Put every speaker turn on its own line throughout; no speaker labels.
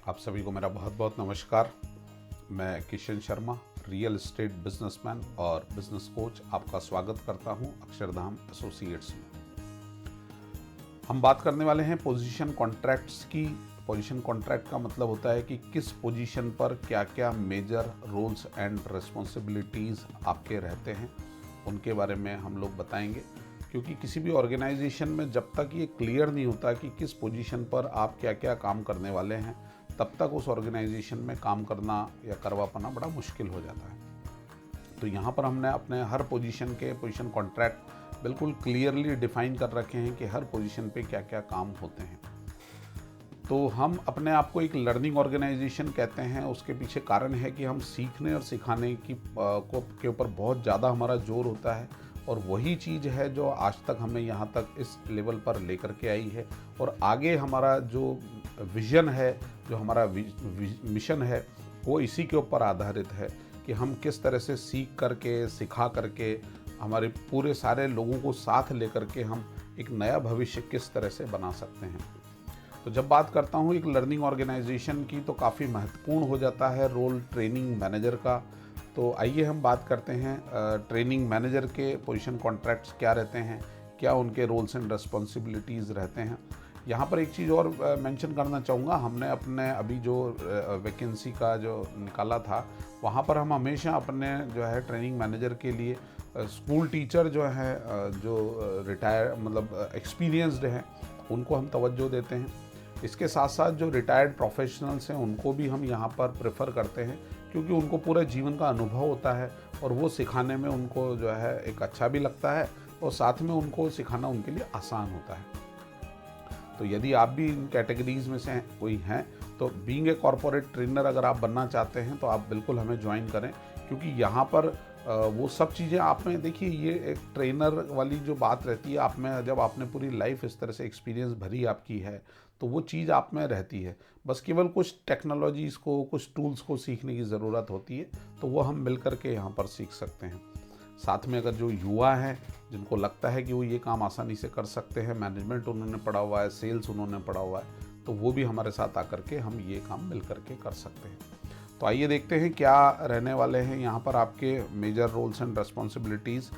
आप सभी को मेरा बहुत बहुत नमस्कार। मैं Kishan Sharma, real estate businessman और बिजनेस कोच, आपका स्वागत करता हूं अक्षरधाम एसोसिएट्स में। हम बात करने वाले हैं पोजीशन कॉन्ट्रैक्ट्स की। पोजीशन कॉन्ट्रैक्ट का मतलब होता है कि किस पोजीशन पर क्या क्या मेजर रोल्स एंड रिस्पॉन्सिबिलिटीज़ आपके रहते हैं, उनके बारे में हम लोग बताएंगे। क्योंकि किसी भी ऑर्गेनाइजेशन में जब तक ये क्लियर नहीं होता कि किस पोजीशन पर आप क्या क्या काम करने वाले हैं, तब तक उस ऑर्गेनाइजेशन में काम करना या करवा पाना बड़ा मुश्किल हो जाता है। तो यहाँ पर हमने अपने हर पोजीशन के पोजीशन कॉन्ट्रैक्ट बिल्कुल क्लियरली डिफाइन कर रखे हैं कि हर पोजीशन पे क्या क्या काम होते हैं। तो हम अपने आप को एक लर्निंग ऑर्गेनाइजेशन कहते हैं। उसके पीछे कारण है कि हम सीखने और सिखाने के ऊपर बहुत ज़्यादा हमारा जोर होता है, और वही चीज़ है जो आज तक हमें यहाँ तक इस लेवल पर लेकर के आई है। और आगे हमारा जो विज़न है, जो हमारा मिशन है, वो इसी के ऊपर आधारित है कि हम किस तरह से सीख करके, सिखा करके, हमारे पूरे सारे लोगों को साथ लेकर के हम एक नया भविष्य किस तरह से बना सकते हैं। तो जब बात करता हूँ एक लर्निंग ऑर्गेनाइजेशन की, तो काफ़ी महत्वपूर्ण हो जाता है रोल ट्रेनिंग मैनेजर का। तो आइए हम बात करते हैं ट्रेनिंग मैनेजर के पोजीशन कॉन्ट्रैक्ट्स क्या रहते हैं, क्या उनके रोल्स एंड रिस्पॉन्सिबिलिटीज़ रहते हैं। यहाँ पर एक चीज़ और मेंशन करना चाहूँगा। हमने अपने अभी जो वैकेंसी का जो निकाला था, वहाँ पर हम हमेशा अपने जो है ट्रेनिंग मैनेजर के लिए स्कूल टीचर जो है, जो रिटायर मतलब एक्सपीरियंस्ड हैं, उनको हम तवज्जो देते हैं। इसके साथ साथ जो रिटायर्ड प्रोफेशनल्स हैं, उनको भी हम यहाँ पर प्रेफर करते हैं, क्योंकि उनको पूरे जीवन का अनुभव होता है और वो सिखाने में उनको जो है एक अच्छा भी लगता है, और साथ में उनको सिखाना उनके लिए आसान होता है। तो यदि आप भी इन कैटेगरीज में से कोई हैं, तो बीइंग ए कॉरपोरेट ट्रेनर अगर आप बनना चाहते हैं, तो आप बिल्कुल हमें ज्वाइन करें। क्योंकि यहाँ पर वो सब चीज़ें आप में, देखिए, ये एक ट्रेनर वाली जो बात रहती है आप में, जब आपने पूरी लाइफ इस तरह से एक्सपीरियंस भरी आपकी है, तो वो चीज़ आप में रहती है। बस केवल कुछ टेक्नोलॉजीज़ को, कुछ टूल्स को सीखने की ज़रूरत होती है, तो वो हम मिल करके यहाँ पर सीख सकते हैं। साथ में अगर जो युवा हैं, जिनको लगता है कि वो ये काम आसानी से कर सकते हैं, मैनेजमेंट उन्होंने पढ़ा हुआ है, सेल्स उन्होंने पढ़ा हुआ है, तो वो भी हमारे साथ आकर के हम ये काम मिल करके कर सकते हैं। तो आइए देखते हैं क्या रहने वाले हैं यहाँ पर आपके मेजर रोल्स एंड रिस्पॉन्सिबिलिटीज़।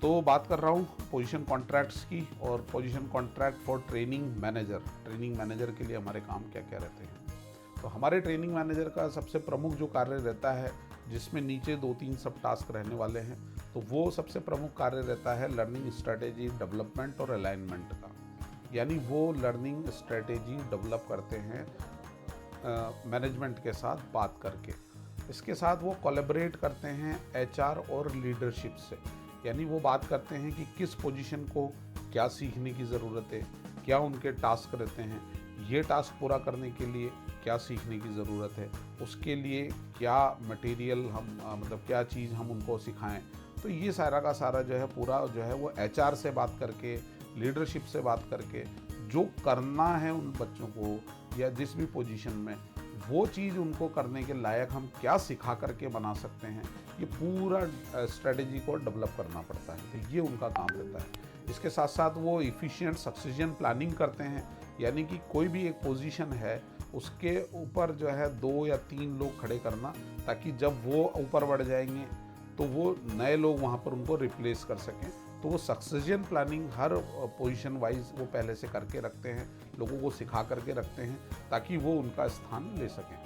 तो बात कर रहा हूँ पोजीशन कॉन्ट्रैक्ट्स की, और position contract for training manager. Training manager के लिए हमारे काम क्या क्या रहते हैं। तो हमारे ट्रेनिंग मैनेजर का सबसे प्रमुख जो कार्य रहता है, जिसमें नीचे 2-3 सब टास्क रहने वाले हैं, तो वो सबसे प्रमुख कार्य रहता है लर्निंग स्ट्रेटेजी डेवलपमेंट और अलाइनमेंट का। यानी वो लर्निंग स्ट्रेटेजी डेवलप करते हैं मैनेजमेंट के साथ बात करके। इसके साथ वो कोलैबोरेट करते हैं एचआर और लीडरशिप से। यानी वो बात करते हैं कि किस पोजीशन को क्या सीखने की ज़रूरत है, क्या उनके टास्क रहते हैं, ये टास्क पूरा करने के लिए क्या सीखने की ज़रूरत है, उसके लिए क्या मटेरियल हम मतलब क्या चीज़ हम उनको सिखाएं। तो ये सारा का सारा जो है पूरा जो है वो एचआर से बात करके, लीडरशिप से बात करके, जो करना है उन बच्चों को या जिस भी पोजीशन में, वो चीज़ उनको करने के लायक हम क्या सिखा करके बना सकते हैं, ये पूरा स्ट्रेटेजी को डेवलप करना पड़ता है। तो ये उनका काम रहता है। इसके साथ साथ वो इफ़िशिएंट सक्सेशन प्लानिंग करते हैं। यानी कि कोई भी एक पोजीशन है, उसके ऊपर जो है 2 या 3 लोग खड़े करना, ताकि जब वो ऊपर बढ़ जाएंगे तो वो नए लोग वहाँ पर उनको रिप्लेस कर सकें। तो वो सक्सेशन प्लानिंग हर पोजीशन वाइज वो पहले से करके रखते हैं, लोगों को सिखा करके रखते हैं, ताकि वो उनका स्थान ले सकें।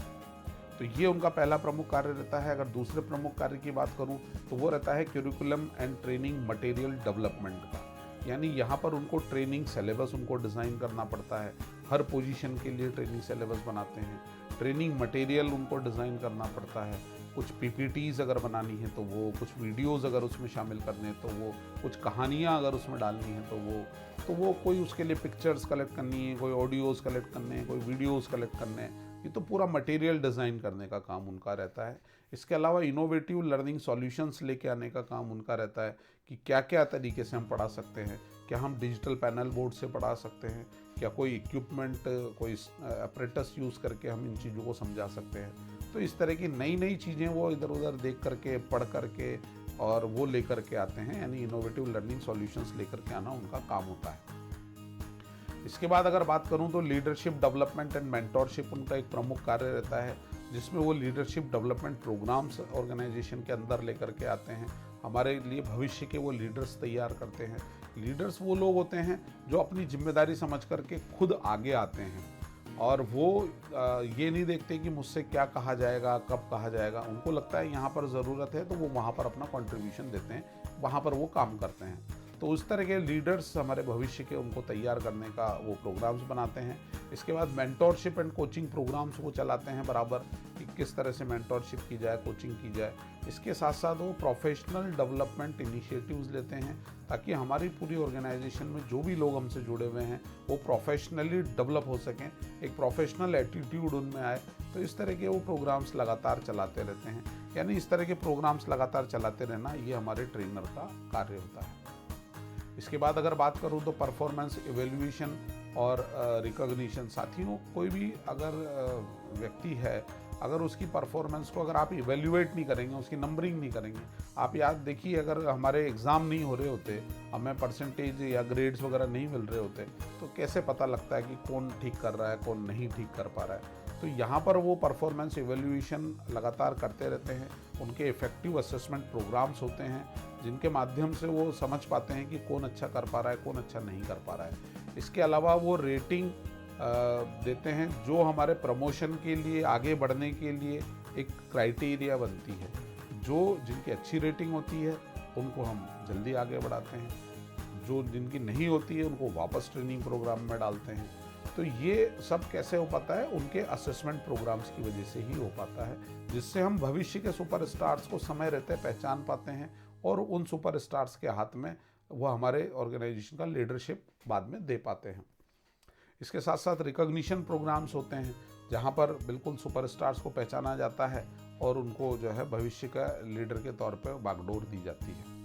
तो ये उनका पहला प्रमुख कार्य रहता है। अगर दूसरे प्रमुख कार्य की बात करूं, तो वो रहता है curriculum and training material development का। यानी यहाँ पर उनको ट्रेनिंग सिलेबस उनको डिज़ाइन करना पड़ता है। हर पोजीशन के लिए ट्रेनिंग सिलेबस बनाते हैं। ट्रेनिंग मटेरियल उनको डिज़ाइन करना पड़ता है। कुछ पीपीटीज़ अगर बनानी है तो वो, कुछ वीडियोज़ अगर उसमें शामिल करने हैं तो वो, कुछ कहानियाँ अगर उसमें डालनी है तो वो कोई उसके लिए पिक्चर्स कलेक्ट करनी है, कोई ऑडियोज़ कलेक्ट करने हैं, कोई वीडियोज़ कलेक्ट करने हैं। ये तो पूरा मटेरियल डिज़ाइन करने का काम उनका रहता है। इसके अलावा इनोवेटिव लर्निंग सॉल्यूशंस लेके आने का काम उनका रहता है कि क्या क्या तरीके से हम पढ़ा सकते हैं। क्या हम डिजिटल पैनल बोर्ड से पढ़ा सकते हैं, क्या कोई इक्विपमेंट, कोई अपरेटस यूज़ करके हम इन चीज़ों को समझा सकते हैं। तो इस तरह की नई नई चीज़ें वो इधर उधर देख करके, पढ़ करके और वो लेकर के आते हैं। यानी इनोवेटिव लर्निंग सॉल्यूशंस लेकर के आना उनका काम होता है। इसके बाद अगर बात करूं तो लीडरशिप डेवलपमेंट एंड मेंटोरशिप उनका एक प्रमुख कार्य रहता है, जिसमें वो लीडरशिप डेवलपमेंट प्रोग्राम्स ऑर्गेनाइजेशन के अंदर लेकर के आते हैं। हमारे लिए भविष्य के वो लीडर्स तैयार करते हैं। लीडर्स वो लोग होते हैं जो अपनी जिम्मेदारी समझ करके खुद आगे आते हैं और वो ये नहीं देखते कि मुझसे क्या कहा जाएगा, कब कहा जाएगा। उनको लगता है यहाँ पर ज़रूरत है तो वो वहाँ पर अपना कंट्रीब्यूशन देते हैं, वहाँ पर वो काम करते हैं। तो उस तरह के लीडर्स हमारे भविष्य के उनको तैयार करने का वो प्रोग्राम्स बनाते हैं। इसके बाद मेंटोरशिप एंड कोचिंग प्रोग्राम्स वो चलाते हैं बराबर, कि किस तरह से मेंटोरशिप की जाए, कोचिंग की जाए। इसके साथ साथ वो प्रोफेशनल डेवलपमेंट इनिशिएटिव्स लेते हैं ताकि हमारी पूरी ऑर्गेनाइजेशन में जो भी लोग हमसे जुड़े हुए हैं वो प्रोफेशनली डेवलप हो सकें, एक प्रोफेशनल एटीट्यूड उनमें आए। तो इस तरह के वो प्रोग्राम्स लगातार चलाते रहते हैं। यानी इस तरह के प्रोग्राम्स लगातार चलाते रहना ये हमारे ट्रेनर का कार्य होता है। इसके बाद अगर बात करूं तो परफॉर्मेंस इवेल्युएशन और रिकॉग्निशन। साथियों, कोई भी अगर व्यक्ति है, अगर उसकी परफॉर्मेंस को अगर आप इवेल्युएट नहीं करेंगे, उसकी नंबरिंग नहीं करेंगे, आप याद देखिए अगर हमारे एग्ज़ाम नहीं हो रहे होते, हमें परसेंटेज या ग्रेड्स वगैरह नहीं मिल रहे होते, तो कैसे पता लगता है कि कौन ठीक कर रहा है, कौन नहीं ठीक कर पा रहा है। तो यहाँ पर वो परफॉर्मेंस इवेल्युएशन लगातार करते रहते हैं। उनके इफ़ेक्टिव असेसमेंट प्रोग्राम्स होते हैं जिनके माध्यम से वो समझ पाते हैं कि कौन अच्छा कर पा रहा है, कौन अच्छा नहीं कर पा रहा है। इसके अलावा वो रेटिंग देते हैं जो हमारे प्रमोशन के लिए, आगे बढ़ने के लिए एक क्राइटेरिया बनती है। जिनकी अच्छी रेटिंग होती है उनको हम जल्दी आगे बढ़ाते हैं, जिनकी नहीं होती है उनको वापस ट्रेनिंग प्रोग्राम में डालते हैं। तो ये सब कैसे हो पाता है? उनके असेसमेंट प्रोग्राम्स की वजह से ही हो पाता है, जिससे हम भविष्य के सुपरस्टार्स को समय रहते पहचान पाते हैं और उन सुपरस्टार्स के हाथ में वो हमारे ऑर्गेनाइजेशन का लीडरशिप बाद में दे पाते हैं। इसके साथ साथ रिकॉग्निशन प्रोग्राम्स होते हैं जहाँ पर बिल्कुल सुपरस्टार्स को पहचाना जाता है और उनको जो है भविष्य का लीडर के तौर पर बागडोर दी जाती है।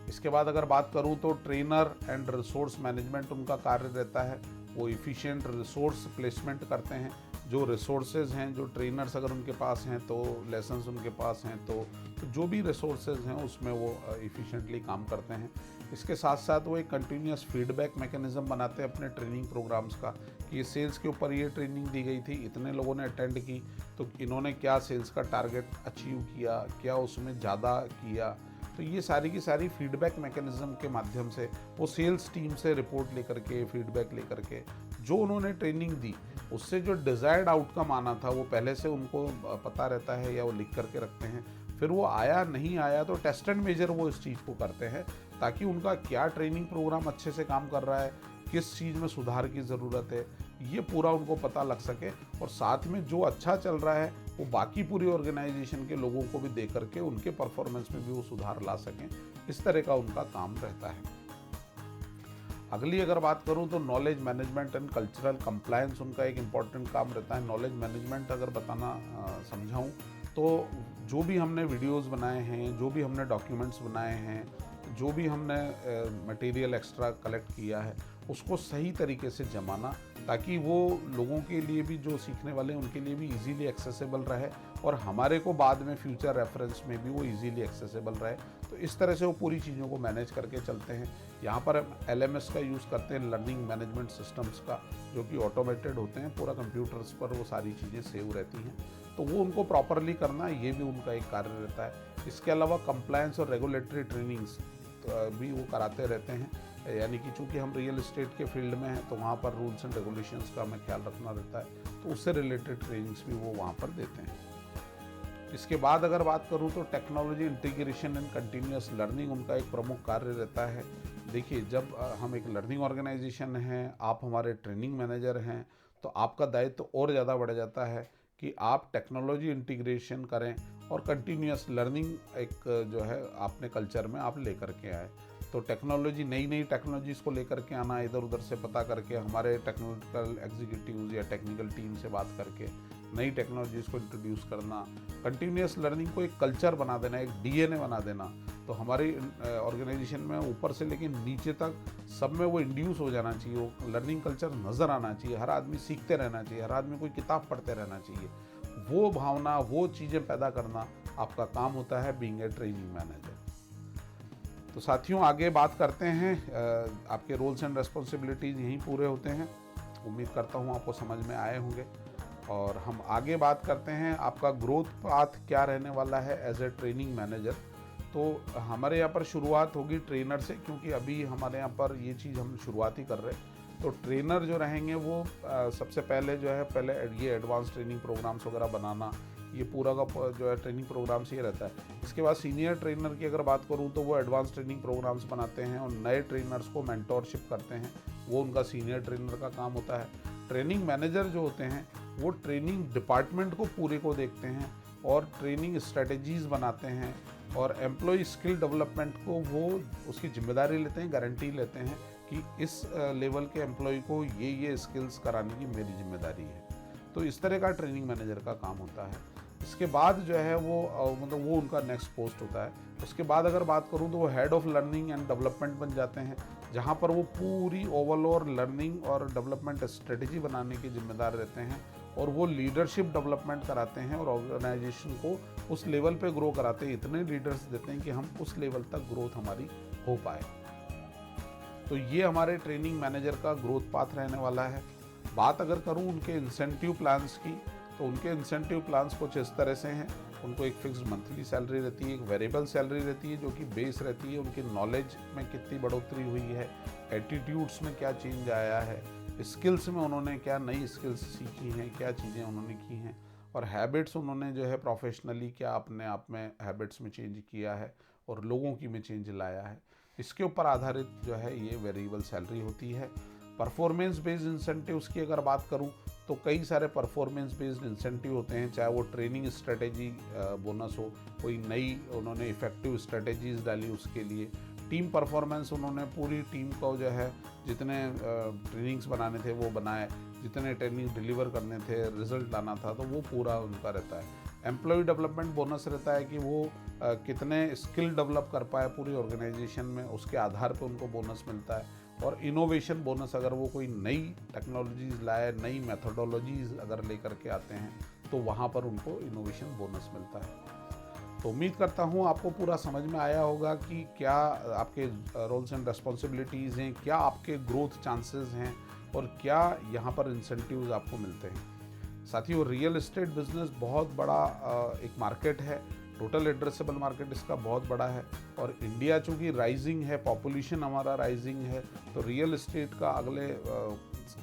इसके बाद अगर बात करूं तो ट्रेनर एंड रिसोर्स मैनेजमेंट उनका कार्य रहता है। वो इफ़िशिएंट रिसोर्स प्लेसमेंट करते हैं। जो रिसोर्सेज हैं, जो ट्रेनर्स अगर उनके पास हैं तो लेसन्स उनके पास हैं तो जो भी रिसोर्सेज हैं उसमें वो इफ़िशिएंटली काम करते हैं। इसके साथ साथ वो एक कंटिन्यूस फीडबैक मैकेनिज़्म बनाते हैं अपने ट्रेनिंग प्रोग्राम्स का, कि ये सेल्स के ऊपर ये ट्रेनिंग दी गई थी, इतने लोगों ने अटेंड की, तो इन्होंने क्या सेल्स का टारगेट अचीव किया, क्या उसमें ज़्यादा किया। तो ये सारी की सारी फीडबैक मैकेनिज़्म के माध्यम से वो सेल्स टीम से रिपोर्ट लेकर के, फीडबैक लेकर के, जो उन्होंने ट्रेनिंग दी उससे जो डिज़ायर्ड आउटकम आना था वो पहले से उनको पता रहता है या वो लिख करके रखते हैं। फिर वो आया नहीं आया तो टेस्ट एंड मेजर वो इस चीज़ को करते हैं ताकि उनका क्या ट्रेनिंग प्रोग्राम अच्छे से काम कर रहा है, किस चीज़ में सुधार की ज़रूरत है, ये पूरा उनको पता लग सके। और साथ में जो अच्छा चल रहा है वो बाकी पूरी ऑर्गेनाइजेशन के लोगों को भी दे करके उनके परफॉर्मेंस में भी वो सुधार ला सकें। इस तरह का उनका काम रहता है। अगली अगर बात करूं तो knowledge management and cultural compliance उनका एक इम्पॉर्टेंट काम रहता है। नॉलेज मैनेजमेंट अगर बताना समझाऊं तो जो भी हमने वीडियोस बनाए हैं, जो भी हमने डॉक्यूमेंट्स बनाए हैं, जो भी हमने मटेरियल एक्स्ट्रा कलेक्ट किया है उसको सही तरीके से जमाना, ताकि वो लोगों के लिए भी, जो सीखने वाले हैं उनके लिए भी इजीली एक्सेसिबल रहे और हमारे को बाद में फ्यूचर रेफरेंस में भी वो इजीली एक्सेसिबल रहे। तो इस तरह से वो पूरी चीज़ों को मैनेज करके चलते हैं। यहाँ पर हम LMS का यूज़ करते हैं, लर्निंग मैनेजमेंट सिस्टम्स का, जो कि ऑटोमेटेड होते हैं, पूरा कंप्यूटर्स पर वो सारी चीज़ें सेव रहती हैं। तो वो उनको प्रॉपरली करना, ये भी उनका एक कार्य रहता है। इसके अलावा कंप्लायंस और रेगुलेटरी ट्रेनिंग्स भी वो कराते रहते हैं। यानी कि चूँकि हम रियल एस्टेट के फील्ड में हैं तो वहाँ पर रूल्स एंड रेगुलेशंस का हमें ख्याल रखना रहता है, तो उससे रिलेटेड ट्रेनिंग्स भी वो वहाँ पर देते हैं। इसके बाद अगर बात करूँ तो technology integration and continuous learning उनका एक प्रमुख कार्य रहता है। देखिए, जब हम एक लर्निंग ऑर्गेनाइजेशन हैं, आप हमारे ट्रेनिंग मैनेजर हैं, तो आपका दायित्व और ज़्यादा बढ़ जाता है कि आप टेक्नोलॉजी इंटीग्रेशन करें और कंटिन्यूस लर्निंग एक जो है अपने कल्चर में आप लेकर के आए। तो टेक्नोलॉजी, नई टेक्नोलॉजीज़ को लेकर के आना, इधर उधर से पता करके हमारे टेक्निकल एग्जीक्यूटिव्स या टेक्निकल टीम से बात करके नई टेक्नोलॉजीज़ को इंट्रोड्यूस करना, कंटिन्यूस लर्निंग को एक कल्चर बना देना, एक DNA बना देना। तो हमारी ऑर्गेनाइजेशन में ऊपर से लेकर नीचे तक सब में वो इंड्यूस हो जाना चाहिए, वो लर्निंग कल्चर नज़र आना चाहिए। हर आदमी सीखते रहना चाहिए, हर आदमी कोई किताब पढ़ते रहना चाहिए। वो भावना, वो चीज़ें पैदा करना आपका काम होता है बीइंग ए ट्रेनिंग मैनेजर। तो साथियों आगे बात करते हैं। आपके रोल्स एंड रेस्पॉन्सिबिलिटीज़ यहीं पूरे होते हैं। उम्मीद करता हूँ आपको समझ में आए होंगे। और हम आगे बात करते हैं आपका ग्रोथ पाथ क्या रहने वाला है एज ए ट्रेनिंग मैनेजर। तो हमारे यहाँ पर शुरुआत होगी ट्रेनर से, क्योंकि अभी हमारे यहाँ पर ये चीज़ हम शुरुआत ही कर रहे हैं। तो ट्रेनर जो रहेंगे वो सबसे पहले जो है पहले ये एडवांस ट्रेनिंग प्रोग्राम्स वगैरह बनाना, ये पूरा का जो है ट्रेनिंग प्रोग्राम्स ये रहता है। इसके बाद सीनियर ट्रेनर की अगर बात करूँ तो वो एडवांस ट्रेनिंग प्रोग्राम्स बनाते हैं और नए ट्रेनर्स को मेंटोरशिप करते हैं, वो उनका सीनियर ट्रेनर का काम होता है। ट्रेनिंग मैनेजर जो होते हैं वो ट्रेनिंग डिपार्टमेंट को पूरे को देखते हैं और ट्रेनिंग स्ट्रेटजीज़ बनाते हैं और एम्प्लॉय स्किल डेवलपमेंट को वो उसकी जिम्मेदारी लेते हैं, गारंटी लेते हैं कि इस लेवल के एम्प्लॉय को ये स्किल्स कराने की मेरी जिम्मेदारी है। तो इस तरह का ट्रेनिंग मैनेजर का काम होता है। इसके बाद जो है वो मतलब वो उनका नेक्स्ट पोस्ट होता है। उसके बाद अगर बात करूं तो वो head of learning and development बन जाते हैं, जहां पर वो पूरी ओवरऑल लर्निंग और डेवलपमेंट स्ट्रेटजी बनाने के जिम्मेदार रहते हैं और वो लीडरशिप डेवलपमेंट कराते हैं और ऑर्गेनाइजेशन को उस लेवल पे ग्रो कराते हैं, इतने लीडर्स देते हैं कि हम उस लेवल तक ग्रोथ हमारी हो पाए। तो ये हमारे ट्रेनिंग मैनेजर का ग्रोथ पाथ रहने वाला है। बात अगर करूं उनके इंसेंटिव प्लान्स की, तो उनके इंसेंटिव प्लान्स कुछ इस तरह से हैं। उनको एक फिक्स्ड मंथली सैलरी रहती है, एक वेरिएबल सैलरी रहती है जो कि बेस रहती है उनकी नॉलेज में कितनी बढ़ोतरी हुई है, एटीट्यूड्स में क्या चेंज आया है, स्किल्स में उन्होंने क्या नई स्किल्स सीखी हैं, क्या चीज़ें उन्होंने की हैं, और हैबिट्स उन्होंने जो है प्रोफेशनली क्या अपने आप में हैबिट्स में चेंज किया है और लोगों की में चेंज लाया है। इसके ऊपर आधारित जो है ये वेरिएबल सैलरी होती है। परफॉर्मेंस बेस्ड इंसेंटिव्स की अगर बात करूं तो कई सारे परफॉर्मेंस बेस्ड इंसेंटिव होते हैं, चाहे वो ट्रेनिंग स्ट्रेटेजी बोनस हो, कोई नई उन्होंने इफेक्टिव स्ट्रेटेजीज डाली उसके लिए, टीम परफॉर्मेंस उन्होंने पूरी टीम को जो है जितने ट्रेनिंग्स बनाने थे वो बनाए, जितने ट्रेनिंग डिलीवर करने थे, रिजल्ट लाना था, तो वो पूरा उनका रहता है। एम्प्लॉय डेवलपमेंट बोनस रहता है कि वो कितने स्किल डेवलप कर पाए पूरी ऑर्गेनाइजेशन में, उसके आधार पर उनको बोनस मिलता है। और इनोवेशन बोनस, अगर वो कोई नई टेक्नोलॉजीज़ लाए, नई मेथोडोलॉजीज़ अगर लेकर के आते हैं तो वहाँ पर उनको इनोवेशन बोनस मिलता है। तो उम्मीद करता हूँ आपको पूरा समझ में आया होगा कि क्या आपके रोल्स एंड रिस्पॉन्सिबिलिटीज़ हैं, क्या आपके ग्रोथ चांसेस हैं और क्या यहाँ पर इंसेंटिव्स आपको मिलते हैं। साथियों, रियल एस्टेट बिजनेस बहुत बड़ा एक मार्केट है, टोटल एड्रेसेबल मार्केट इसका बहुत बड़ा है और इंडिया चूँकि राइजिंग है, पॉपुलेशन हमारा राइजिंग है, तो रियल एस्टेट का अगले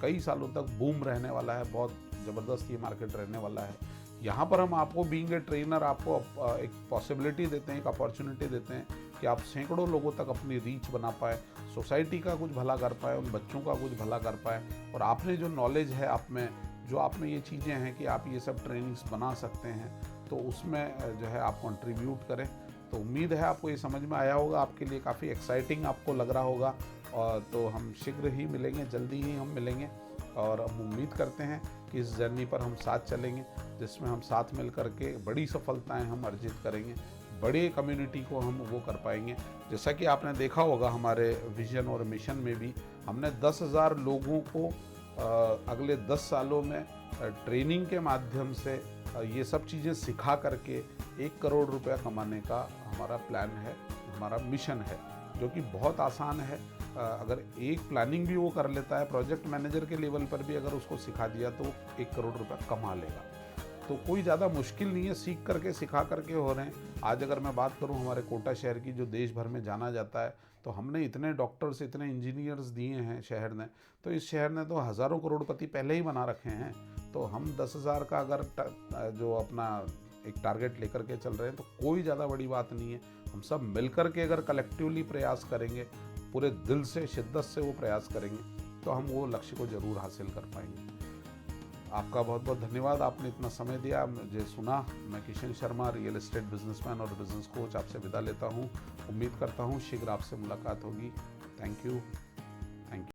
कई सालों तक बूम रहने वाला है, बहुत ज़बरदस्त ये मार्केट रहने वाला है। यहाँ पर हम आपको बीइंग ए ट्रेनर आपको एक पॉसिबिलिटी देते हैं, एक अपॉर्चुनिटी देते हैं कि आप सैकड़ों लोगों तक अपनी रीच बना पाए, सोसाइटी का कुछ भला कर पाए, उन बच्चों का कुछ भला कर पाए, और आपने जो नॉलेज है आप में, जो आप में ये चीज़ें हैं कि आप ये सब ट्रेनिंग्स बना सकते हैं, तो उसमें जो है आप कंट्रीब्यूट करें। तो उम्मीद है आपको ये समझ में आया होगा, आपके लिए काफ़ी एक्साइटिंग आपको लग रहा होगा। और तो हम शीघ्र ही मिलेंगे, जल्दी ही हम मिलेंगे और हम उम्मीद करते हैं कि इस जर्नी पर हम साथ चलेंगे, जिसमें हम साथ मिल कर के बड़ी सफलताएं हम अर्जित करेंगे, बड़े कम्युनिटी को हम वो कर पाएंगे। जैसा कि आपने देखा होगा हमारे विजन और मिशन में भी हमने 10,000 लोगों को अगले 10 सालों में ट्रेनिंग के माध्यम से ये सब चीज़ें सिखा करके 1 करोड़ रुपया कमाने का हमारा प्लान है, हमारा मिशन है, जो कि बहुत आसान है। अगर एक प्लानिंग भी वो कर लेता है, प्रोजेक्ट मैनेजर के लेवल पर भी अगर उसको सिखा दिया तो 1 करोड़ रुपया कमा लेगा। तो कोई ज़्यादा मुश्किल नहीं है, सीख करके सिखा करके हो रहे हैं। आज अगर मैं बात करूं हमारे कोटा शहर की, जो देश भर में जाना जाता है, तो हमने इतने डॉक्टर्स, इतने इंजीनियर्स दिए हैं शहर ने, तो इस शहर ने तो हज़ारों करोड़पति पहले ही बना रखे हैं। तो हम 10,000 का अगर जो अपना एक टारगेट लेकर के चल रहे हैं तो कोई ज़्यादा बड़ी बात नहीं है। हम सब मिलकर के अगर कलेक्टिवली प्रयास करेंगे, पूरे दिल से, शिद्दत से वो प्रयास करेंगे, तो हम वो लक्ष्य को ज़रूर हासिल कर पाएंगे। आपका बहुत बहुत धन्यवाद, आपने इतना समय दिया, मुझे सुना। मैं Kishan Sharma, real estate businessman और बिजनेस कोच, आपसे विदा लेता हूँ। उम्मीद करता हूँ शीघ्र आपसे मुलाकात होगी। Thank you.